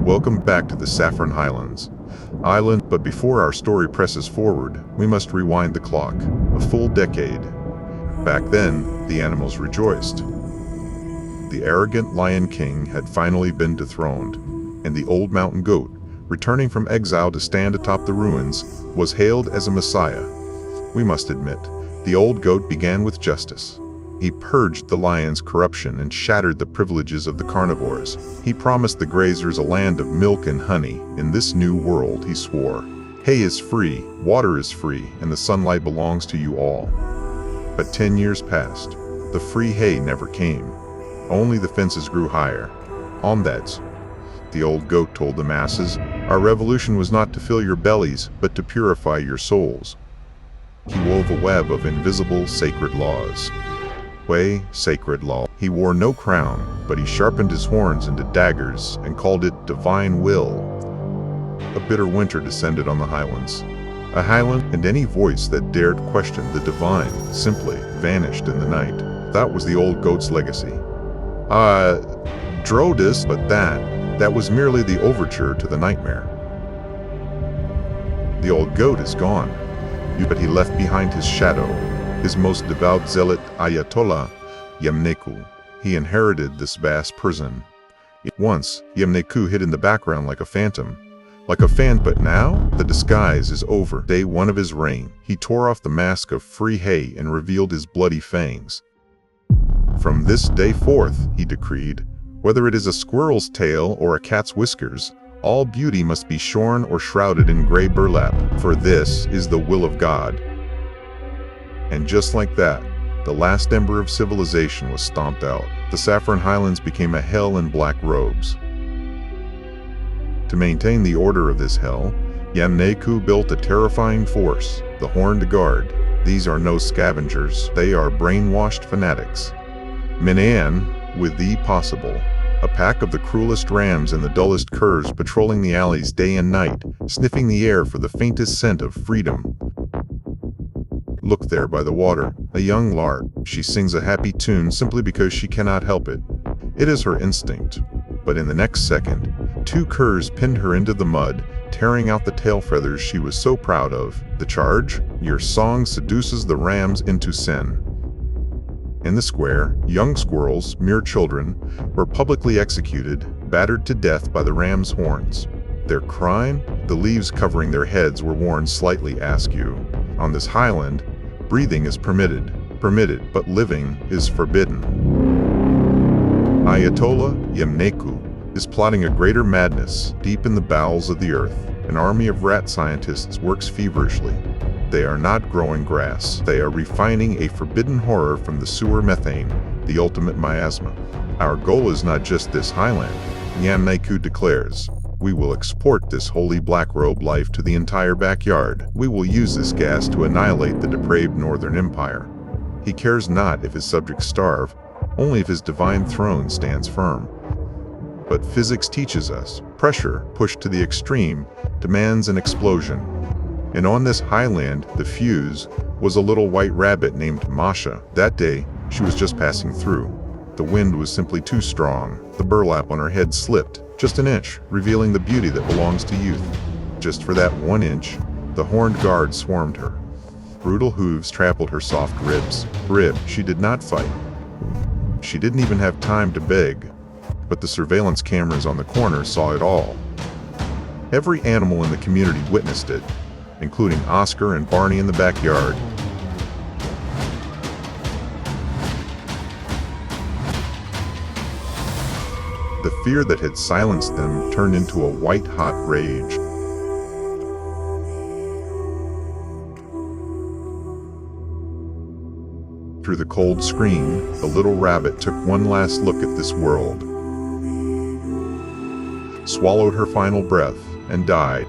Welcome back to the Saffron Highlands island, but before our story presses forward, we must rewind the clock, a full decade. Back then, the animals rejoiced. The arrogant Lion King had finally been dethroned, and the old mountain goat, returning from exile to stand atop the ruins, was hailed as a messiah. We must admit, the old goat began with justice. He purged the lion's corruption and shattered the privileges of the carnivores. He promised the grazers a land of milk and honey. In this new world, he swore, hay is free, water is free, and the sunlight belongs to you all. But 10 years passed. The free hay never came. Only the fences grew higher. On that, the old goat told the masses, our revolution was not to fill your bellies, but to purify your souls. He wove a web of invisible sacred laws. Sacred law. He wore no crown, but he sharpened his horns into daggers and called it divine will. A bitter winter descended on the highlands. A highland, and any voice that dared question the divine simply vanished in the night. That was the old goat's legacy. Drodis, but that was merely the overture to the nightmare. The old goat is gone, but he left behind his shadow. His most devout zealot, Ayatollah Yemneku. He inherited this vast prison. Once, Yemneku hid in the background like a phantom. But now, the disguise is over. Day one of his reign, he tore off the mask of free hay and revealed his bloody fangs. From this day forth, he decreed, whether it is a squirrel's tail or a cat's whiskers, all beauty must be shorn or shrouded in gray burlap, for this is the will of God. And just like that, the last ember of civilization was stomped out. The Saffron Highlands became a hell in black robes. To maintain the order of this hell, Yemneku built a terrifying force, the Horned Guard. These are no scavengers, they are brainwashed fanatics. Minan, with the possible, a pack of the cruelest rams and the dullest curs patrolling the alleys day and night, sniffing the air for the faintest scent of freedom. Look there by the water, a young lark. She sings a happy tune simply because she cannot help it. It is her instinct. But in the next second, 2 curs pinned her into the mud, tearing out the tail feathers she was so proud of. The charge? Your song seduces the rams into sin. In the square, young squirrels, mere children, were publicly executed, battered to death by the ram's horns. Their crime? The leaves covering their heads were worn slightly askew. On this highland, breathing is permitted, but living is forbidden. Ayatollah Yemneku is plotting a greater madness deep in the bowels of the earth. An army of rat scientists works feverishly. They are not growing grass. They are refining a forbidden horror from the sewer methane, the ultimate miasma. Our goal is not just this highland, Yemneku declares. We will export this holy black robe life to the entire backyard. We will use this gas to annihilate the depraved Northern Empire. He cares not if his subjects starve, only if his divine throne stands firm. But physics teaches us, pressure, pushed to the extreme, demands an explosion. And on this highland, the fuse was a little white rabbit named Masha. That day, she was just passing through. The wind was simply too strong. The burlap on her head slipped, just an inch, revealing the beauty that belongs to youth. Just for that 1 inch, the Horned Guard swarmed her. Brutal hooves trampled her soft ribs. She did not fight. She didn't even have time to beg. But the surveillance cameras on the corner saw it all. Every animal in the community witnessed it, including Oscar and Barney in the backyard. The fear that had silenced them turned into a white-hot rage. Through the cold screen, the little rabbit took one last look at this world, swallowed her final breath, and died.